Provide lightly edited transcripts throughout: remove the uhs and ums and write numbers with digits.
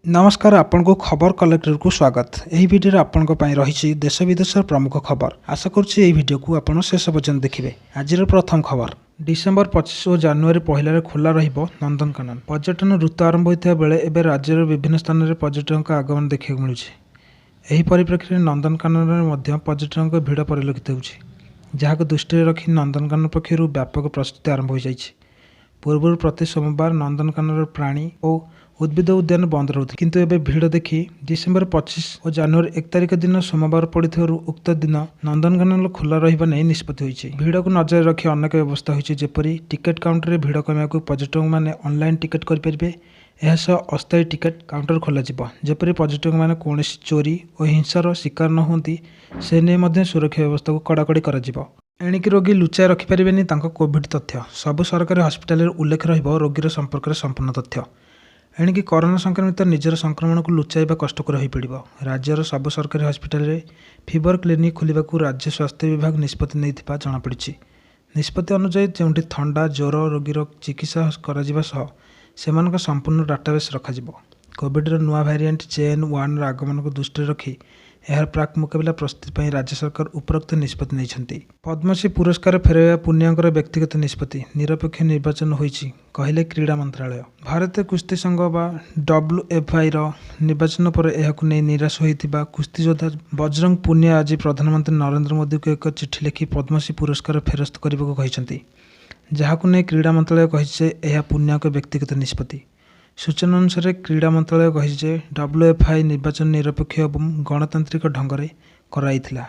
नमस्कार आपण को खबर कलेक्टर को स्वागत। यही वीडियो आपण रही देश विदेशर प्रमुख खबर। आशा करुच्ची यह वीडियो को आपण शेष पर्यंत देखिए। आज प्रथम खबर डिसेम्बर 25 और जनवरी 1 खोला रहिबो नंदनकानन। पर्यटन ऋतु आरंभ होता बेले एवं राज्यर विभिन्न स्थान में पर्यटकों का आगमन देखा मिलूँ। यही परिप्रेक्षी में नंदनकानन में पर्यटकों भिड़ परिलक्षित होती, जहाँ दृष्टि रखी नंदनकानन पक्षर व्यापक प्रस्तुति आरंभ हो जाएगी। पूर्व प्रति सोमवार नंदनकानन प्राणी और उद्भिद उद्यान बंद रोचे, किंतु एबे भिड़ देखि डिसेम्बर 25 और जनवरी 1 तारिख दिन सोमवार पड़ू उक्त दिन नंदनकानन खोला रहा नहीं निष्पत्ति होती। भिड़ को नजर रखी अनेक व्यवस्था होती, जेपरी टिकेट काउंटर भिड़ कमिया पर्यटक मैंने ऑनलाइन टिकेट करेंगे। यह अस्थायी टिकेट काउंटर खोल जेपरी पर्यटक मैंने कौन चोरी और हिंसार शिकार न होती से नहीं सुरक्षा व्यवस्था को कड़ाकड़ी कर एणिकी रोगी लुचाई रखिपारे कोविड तथ्य सबु सरकारी हस्पिटाल उल्लेख रोगीर संपर्क में संपूर्ण तथ्य। एणिकी कोरोना संक्रमित निजर संक्रमण को लुचाइबा कष्टकर हो पड़ो। राज्यर सबु सरकारी हस्पिटाल फीवर क्लिनिक खोलने को राज्य स्वास्थ्य विभाग निष्पत्ति नहीं जमापड़ी। निष्पत्ति अनुसार जो थंडा ज्वर रोगीर चिकित्सा कर संपूर्ण डाटाबेस रखा कोविडर नुआ भारिएंट JN.1 आगमन को दृष्टि रखी यार प्राक मुकाबला प्रस्तुति राज्य सरकार उपरोक्त निष्पत्ति नहीं। पद्मश्री पुरस्कार फेरवा पुनियाकर व्यक्तिगत निष्पत्ति निरपेक्ष निर्वाचन होईछि कहले क्रीड़ा मंत्रालय। भारतीय कुस्ती संघ बा WFI निर्वाचन पर यहां नहीं निराश होइतिबा कुस्ती योद्धा बजरंग पुनिया आज प्रधानमंत्री नरेंद्र मोदी को एक चिठी लिखि पद्मश्री पुरस्कार फेरस्त करने को कहते, जहां नहीं क्रीड़ा मंत्रालय कही यह पुनिया व्यक्तिगत निष्पत्ति। सूचना अनुसार क्रीड़ा मंत्रालय कही WFI निर्वाचन निरपेक्ष एवं गणतांत्रिक ढंग से कराइथिला।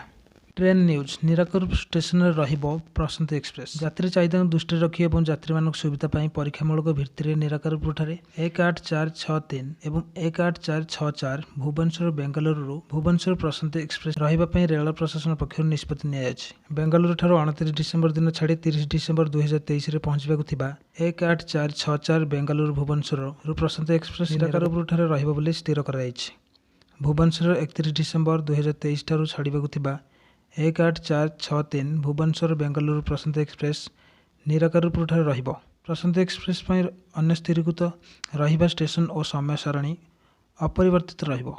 ट्रेन न्यूज नीराकुर स्टेशन रहिबो प्रशांत एक्सप्रेस। यात्री चाहिदा दृष्टि रखी और यात्री मानक सुविधा परीक्षामूलक भित्तिरे नीराकुरपुर 18463 एवं 18464 भुवनेश्वर बेंगलुरु भुवनेश्वर प्रशांत एक्सप्रेस रहिबा रेल प्रशासन पक्षर निष्पत्ति नियाଯାଇଛି। बेंगलुरु ठारो 29 डिसेम्बर दिन छाड़ी 30 डिसेम्बर 2023 रे पहुंचबाकु थिबा 18464 बेंगलुरु भुवनेश्वर प्रशांत एक्सप्रेस नीराकुरपुर ठारे रहिबो बोली स्थिर कराଯାଇଛି। भुवनेश्वर 31 डिसेम्बर 2023 ठारू छाड़बाकु थिबा 18463 भुवनेश्वर बेंगलुरु प्रशांत एक्सप्रेस नीराकुरपुर ठारे रहिबो। प्रशांत एक्सप्रेस अन्य स्थिरीकृत रहिबा स्टेशन और समय सारणी अपरिवर्तित रहिबो।